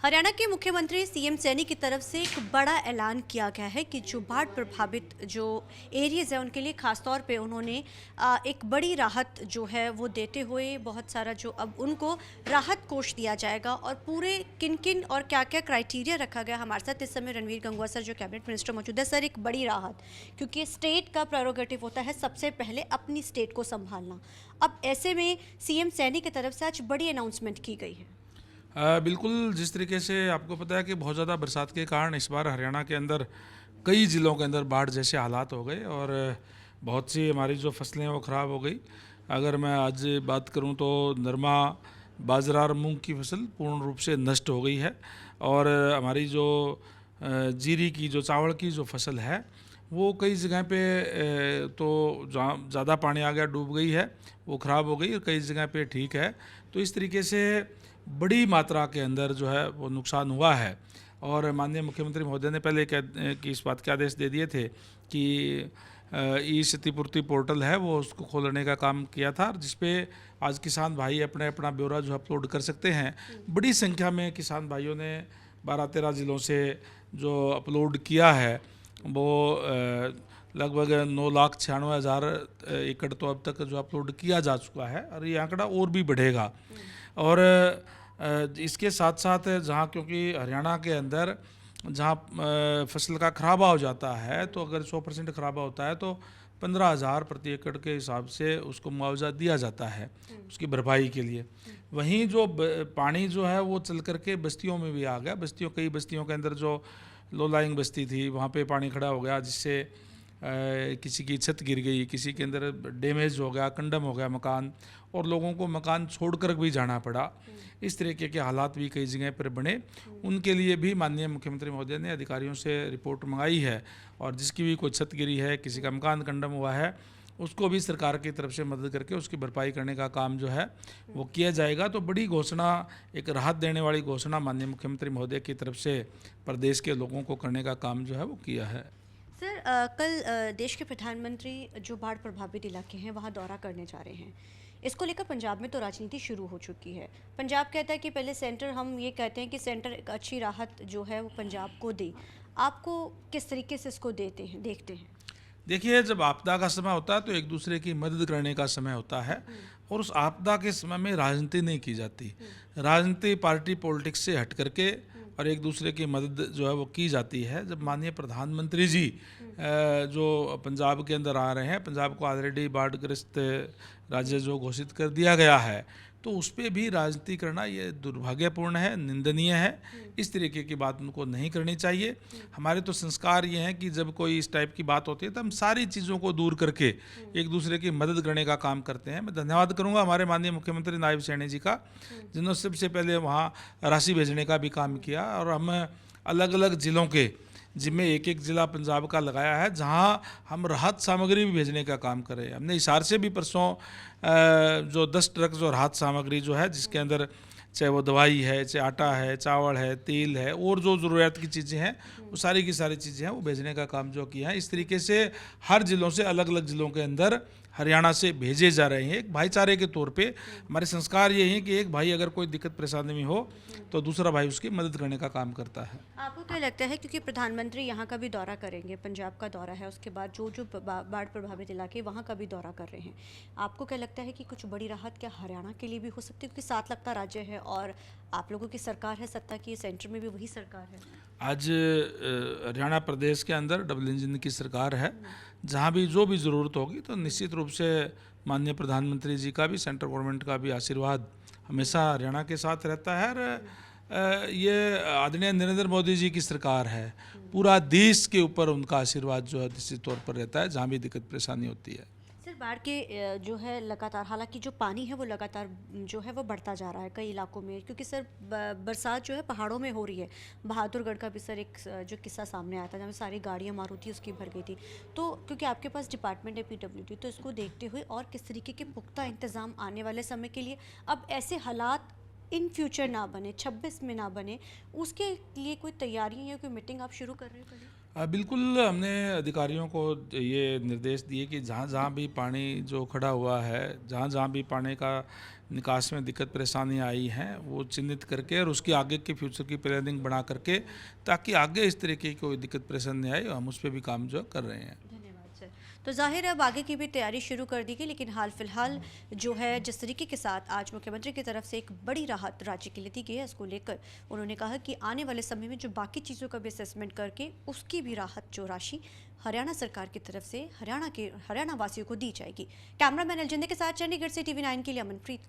हरियाणा के मुख्यमंत्री सीएम सैनी की तरफ से एक बड़ा ऐलान किया गया है कि जो बाढ़ प्रभावित जो एरियाज हैं उनके लिए खासतौर पे उन्होंने एक बड़ी राहत जो है वो देते हुए बहुत सारा जो अब उनको राहत कोष दिया जाएगा और पूरे किन किन और क्या क्या क्राइटेरिया रखा गया। हमारे साथ इस समय रणवीर गंगवा सर जो कैबिनेट मिनिस्टर मौजूद है। सर, एक बड़ी राहत, क्योंकि स्टेट का प्रेरोगेटिव होता है सबसे पहले अपनी स्टेट को संभालना। अब ऐसे में सीएम सैनी की तरफ से आज बड़ी अनाउंसमेंट की गई है। बिल्कुल, जिस तरीके से आपको पता है कि बहुत ज़्यादा बरसात के कारण इस बार हरियाणा के अंदर कई ज़िलों के अंदर बाढ़ जैसे हालात हो गए और बहुत सी हमारी जो फसलें वो ख़राब हो गई। अगर मैं आज बात करूं तो नरमा, बाजरा और मूंग की फसल पूर्ण रूप से नष्ट हो गई है और हमारी जो जीरी की जो चावल की जो फसल है वो कई जगह पे तो जहाँ ज़्यादा पानी आ गया डूब गई है, वो ख़राब हो गई और कई जगह पे ठीक है। तो इस तरीके से बड़ी मात्रा के अंदर जो है वो नुकसान हुआ है और माननीय मुख्यमंत्री महोदय ने पहले कि इस बात के आदेश दे दिए थे कि ई क्षतिपूर्ति पोर्टल है वो उसको खोलने का काम किया था, जिसपे आज किसान भाई अपना ब्यौरा जो अपलोड कर सकते हैं। बड़ी संख्या में किसान भाइयों ने 12-13 ज़िलों से जो अपलोड किया है वो लगभग 9,96,000 एकड़ तो अब तक जो अपलोड किया जा चुका है और ये आंकड़ा और भी बढ़ेगा। और इसके साथ साथ जहाँ, क्योंकि हरियाणा के अंदर जहाँ फसल का खराबा हो जाता है तो अगर 100% खराबा होता है तो 15,000 प्रति एकड़ के हिसाब से उसको मुआवजा दिया जाता है उसकी भरपाई के लिए। वहीं जो पानी जो है वो चल करके बस्तियों में भी आ गया। कई बस्तियों के अंदर जो लो लाइंग बस्ती थी वहाँ पे पानी खड़ा हो गया, जिससे किसी की छत गिर गई, किसी के अंदर डैमेज हो गया, कंडम हो गया मकान और लोगों को मकान छोड़कर भी जाना पड़ा। इस तरीके के हालात भी कई जगह पर बने। उनके लिए भी माननीय मुख्यमंत्री महोदय ने अधिकारियों से रिपोर्ट मंगाई है और जिसकी भी कोई छत गिरी है, किसी का मकान कंडम हुआ है, उसको भी सरकार की तरफ से मदद करके उसकी भरपाई करने का काम जो है वो किया जाएगा। तो बड़ी घोषणा, एक राहत देने वाली घोषणा माननीय मुख्यमंत्री महोदय की तरफ से प्रदेश के लोगों को करने का काम जो है वो किया है। सर, कल देश के प्रधानमंत्री जो बाढ़ प्रभावित इलाके हैं वहाँ दौरा करने जा रहे हैं। इसको लेकर पंजाब में तो राजनीति शुरू हो चुकी है। पंजाब कहता है कि पहले सेंटर, हम ये कहते हैं कि सेंटर एक अच्छी राहत जो है वो पंजाब को दे। आपको किस तरीके से इसको देखते हैं? देखिए, जब आपदा का समय होता है तो एक दूसरे की मदद करने का समय होता है और उस आपदा के समय में राजनीति नहीं की जाती। राजनीति पार्टी पॉलिटिक्स से हट करके और एक दूसरे की मदद जो है वो की जाती है। जब माननीय प्रधानमंत्री जी जो पंजाब के अंदर आ रहे हैं, पंजाब को ऑलरेडी बाढ़ग्रस्त राज्य जो घोषित कर दिया गया है, तो उस पर भी राजनीति करना ये दुर्भाग्यपूर्ण है, निंदनीय है। इस तरीके की बात उनको नहीं करनी चाहिए। हमारे तो संस्कार ये हैं कि जब कोई इस टाइप की बात होती है तो हम सारी चीज़ों को दूर करके एक दूसरे की मदद करने का काम करते हैं। मैं धन्यवाद करूंगा हमारे माननीय मुख्यमंत्री नायब सैनी जी का, जिन्होंने सबसे पहले वहाँ राशि भेजने का भी काम किया और हम अलग अलग ज़िलों के जिनमें एक एक ज़िला पंजाब का लगाया है जहां हम राहत सामग्री भी भेजने का काम कर रहे हैं। हमने हिसार से भी परसों जो 10 ट्रक जो राहत सामग्री जो है, जिसके अंदर चाहे वो दवाई है, चाहे आटा है, चावल है, तेल है और जो ज़रूरत की चीज़ें हैं वो सारी की सारी चीज़ें हैं वो भेजने का काम जो किया है। इस तरीके से हर ज़िलों से अलग अलग ज़िलों के अंदर हरियाणा से भेजे जा रहे हैं। एक भाईचारे के तौर पे हमारे संस्कार ये हैं कि एक भाई अगर कोई दिक्कत परेशानी में हो तो दूसरा भाई उसकी मदद करने का काम करता है। आपको क्या लगता है, क्योंकि प्रधानमंत्री यहाँ का भी दौरा करेंगे, पंजाब का दौरा है, उसके बाद जो जो बाढ़ प्रभावित इलाके वहाँ का भी दौरा कर रहे हैं, आपको क्या लगता है कि कुछ बड़ी राहत क्या हरियाणा के लिए भी हो सकती है? क्योंकि 7 लाख का राज्य है और आप लोगों की सरकार है सत्ता की, सेंटर में भी वही सरकार है। आज हरियाणा प्रदेश के अंदर डबल इंजन की सरकार है। जहाँ भी जो भी ज़रूरत होगी तो निश्चित रूप से माननीय प्रधानमंत्री जी का भी, सेंट्रल गवर्नमेंट का भी आशीर्वाद हमेशा हरियाणा के साथ रहता है। और ये आदरणीय नरेंद्र मोदी जी की सरकार है, पूरा देश के ऊपर उनका आशीर्वाद जो है निश्चित तौर पर रहता है जहाँ भी दिक्कत परेशानी होती है। सर, बाढ़ के जो है लगातार, हालांकि जो पानी है वो लगातार जो है वो बढ़ता जा रहा है कई इलाकों में, क्योंकि सर बरसात जो है पहाड़ों में हो रही है। बहादुरगढ़ का भी सर एक जो किस्सा सामने आया था जहाँ सारी गाड़ियाँ मारुति उसकी भर गई थी। तो क्योंकि आपके पास डिपार्टमेंट है PWD, तो इसको देखते हुए और किस तरीके के पुख्ता इंतज़ाम आने वाले समय के लिए, अब ऐसे हालात इन फ्यूचर ना बने, 26 में ना बने, उसके लिए कोई तैयारी या कोई मीटिंग आप शुरू कर रहे हो कभी? बिल्कुल, हमने अधिकारियों को ये निर्देश दिए कि जहाँ जहाँ भी पानी जो खड़ा हुआ है, जहाँ जहाँ भी पानी का निकास में दिक्कत परेशानी आई हैं वो चिन्हित करके और उसकी आगे के फ्यूचर की प्लानिंग बना करके, ताकि आगे इस तरीके की कोई दिक्कत परेशानी आए, हम उस पर भी काम जो कर रहे हैं। धन्यवाद सर। तो जाहिर है अब आगे की भी तैयारी शुरू कर दी गई, लेकिन हाल फिलहाल जो है जिस तरीके के साथ आज मुख्यमंत्री की तरफ से एक बड़ी राहत राज्य के लिए दी गई है, इसको लेकर उन्होंने कहा कि आने वाले समय में जो बाकी चीज़ों का भी असेसमेंट करके उसकी भी राहत जो राशि हरियाणा सरकार की तरफ से हरियाणा वासियों को दी जाएगी। कैमरामैन अलजिंदे के साथ चंडीगढ़ से TV9 के लिए अमनप्रीत।